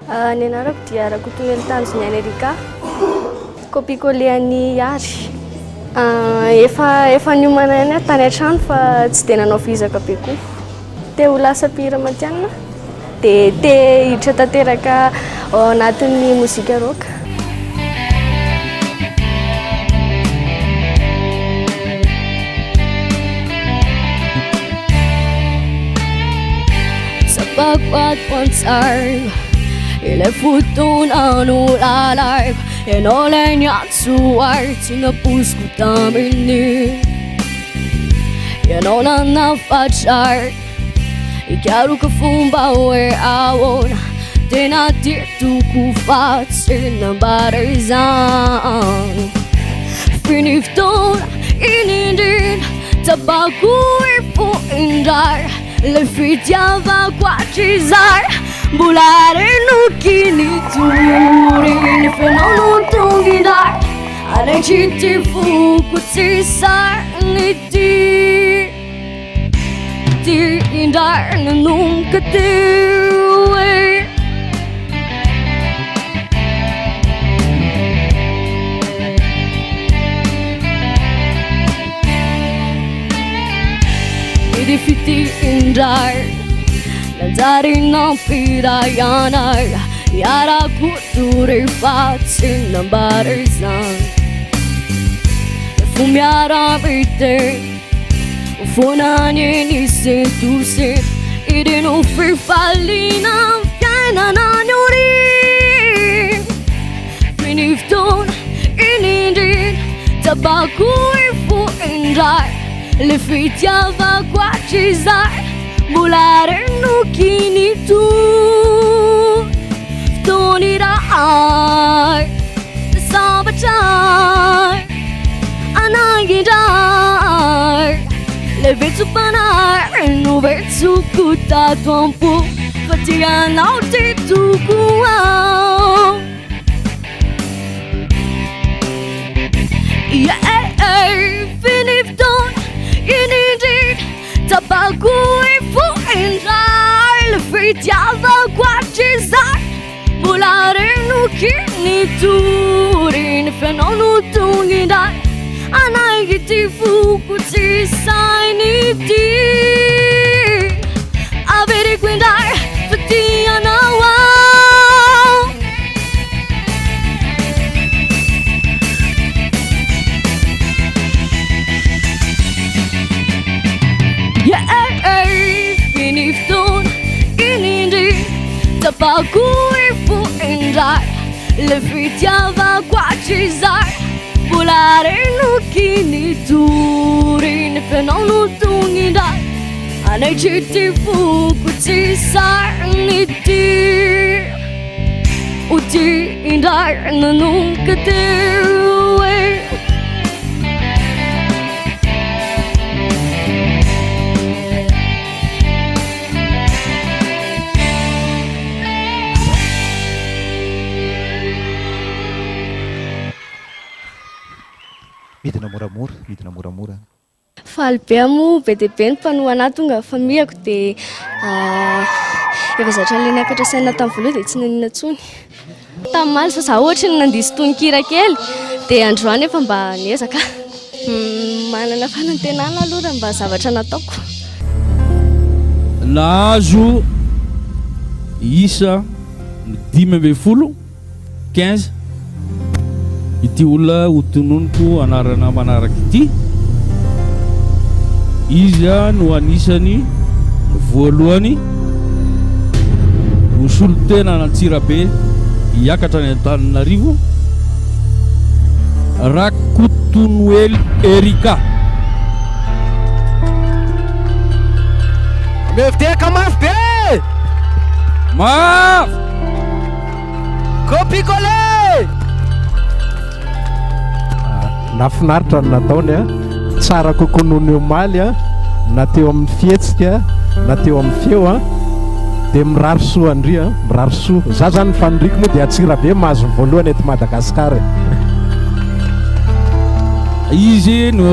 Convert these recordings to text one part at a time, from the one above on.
Ny anarako dia Rakotonoely tanjony Amerika. Copie-collé an'ny Iary. Efa niomana any tany an-trano fa tsy dia nanao fizaka be koa. Te ho lasa mpihira matianina dia te hiditra tanteraka ao anatin'ny mozika rock. Pagpagpansarg ilay fotoananao lalarg ianao lay niatsoar tsy napoziko tamin'iny ianao nanafatsar ikaroko fomba hoe ahoana tena tiatoko fa tsy nambara izany finy fotoana inindrina tabako ifoindrar le fitiavako hatrizar mbola renoky nitory ny fenao nontongindar anatry ty foko tsy sariny ty indrar nanomboka teo e idi fiti indrar nanjary nampirayanar iarako rehefa tsy nambara izany efa miara-mite fonany nisentoseny idi no fifaliana fiainanany orin finy fotoana inindrina tabako ifo indrar le fitiavako hatrizar mbola renoky nito fotoanirar sambatrar anangindrar le vetsopanar no vetsoko tato ampo fa tianao ty toko ao finy fotoana inindrina tabako ifoindrar le fitiavako hatrizar mbola renoky nitory ny fenao notongindrar anangy ty foko tsy sainy ty averiko indrar fa tianao ao finy fotoana inindrina tabako ifoindrar le fitiavako hatrizar mbola renoky nitory ny fenao notongindrar anatry ty foko tsy sariny ty o ty indrar nanomboka teo e midina moramora Faly be amo be dia be ny mpanohana tonga famiyako dia efa zatra le niakatra saina tamin'ny voaloha dia tsy nanina intsony tamin'ny maly fa za ohatra ny nandiso tononkira kely dia androany efa mba niezaka manana fanantenana aloha mba zavatra nataoko nahazo isa 15 ity olona ho tononoko anarana manaraka ity izy no anisany voalohany hosolo tena nantsirabe hiakatra ny Antananarivo Rakotonoely Erika meviteka mafy be mafy copie-collé nafinaritra ny nataony a tsara kokoa noho ny omaly a na teo amin'ny fihetsika na teo amin'ny feo a dia mirary soa andry a mirary soa za zany fanondriko moa dia atsirabe mahazo ny voalohany eto Madagasikara izy no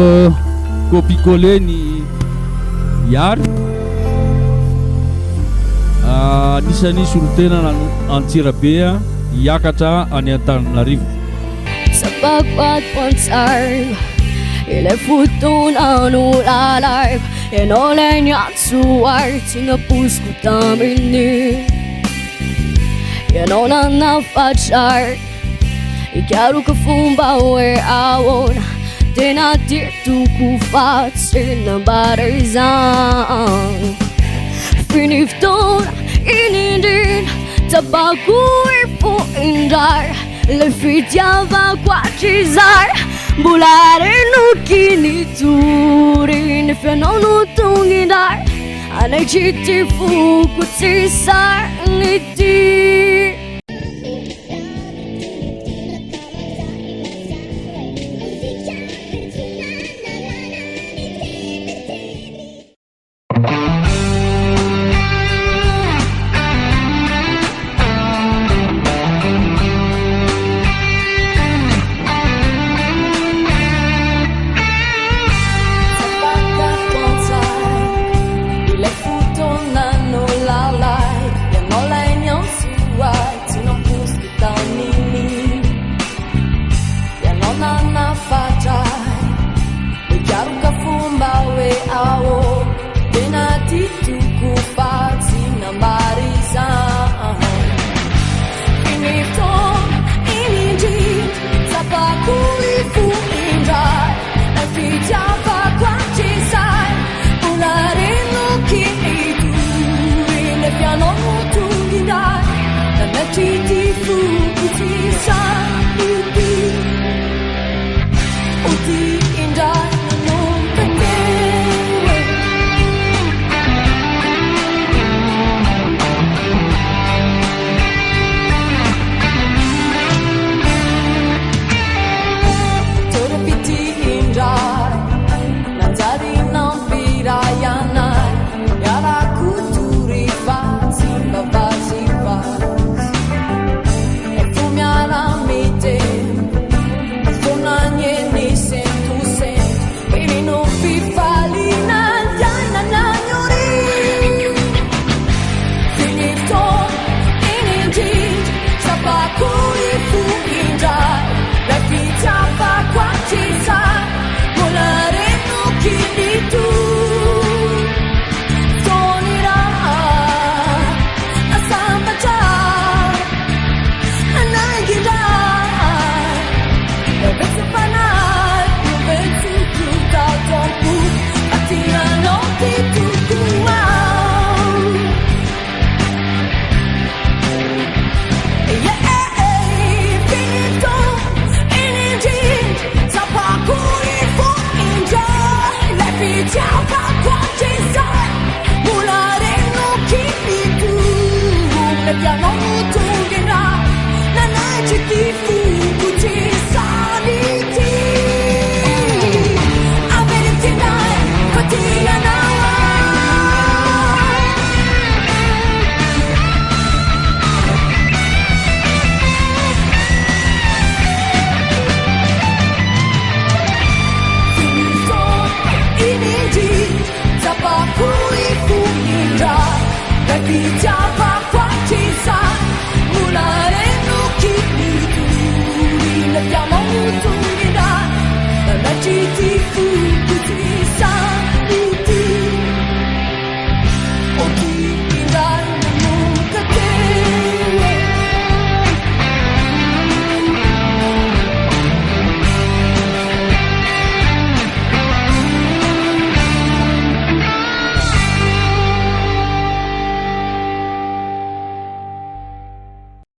copie-collé ny Iary Anisan'ny solotena Antsirabe hiakatra any Antananarivo. Sapagpagpansarg ilay fotoana no lalarg ianao lay niatsoar tsy naposko taminy ianao nanafatrar ikaroko fomba hoe ahoana tena titoko fatsy nambarizan finiftoana inindrina tabako ipoindrar le fitiavako atrizar mbola renokinitoriny fianao no tongindar anay tsy ty foko tsy sarnity. Ti fu, ti sa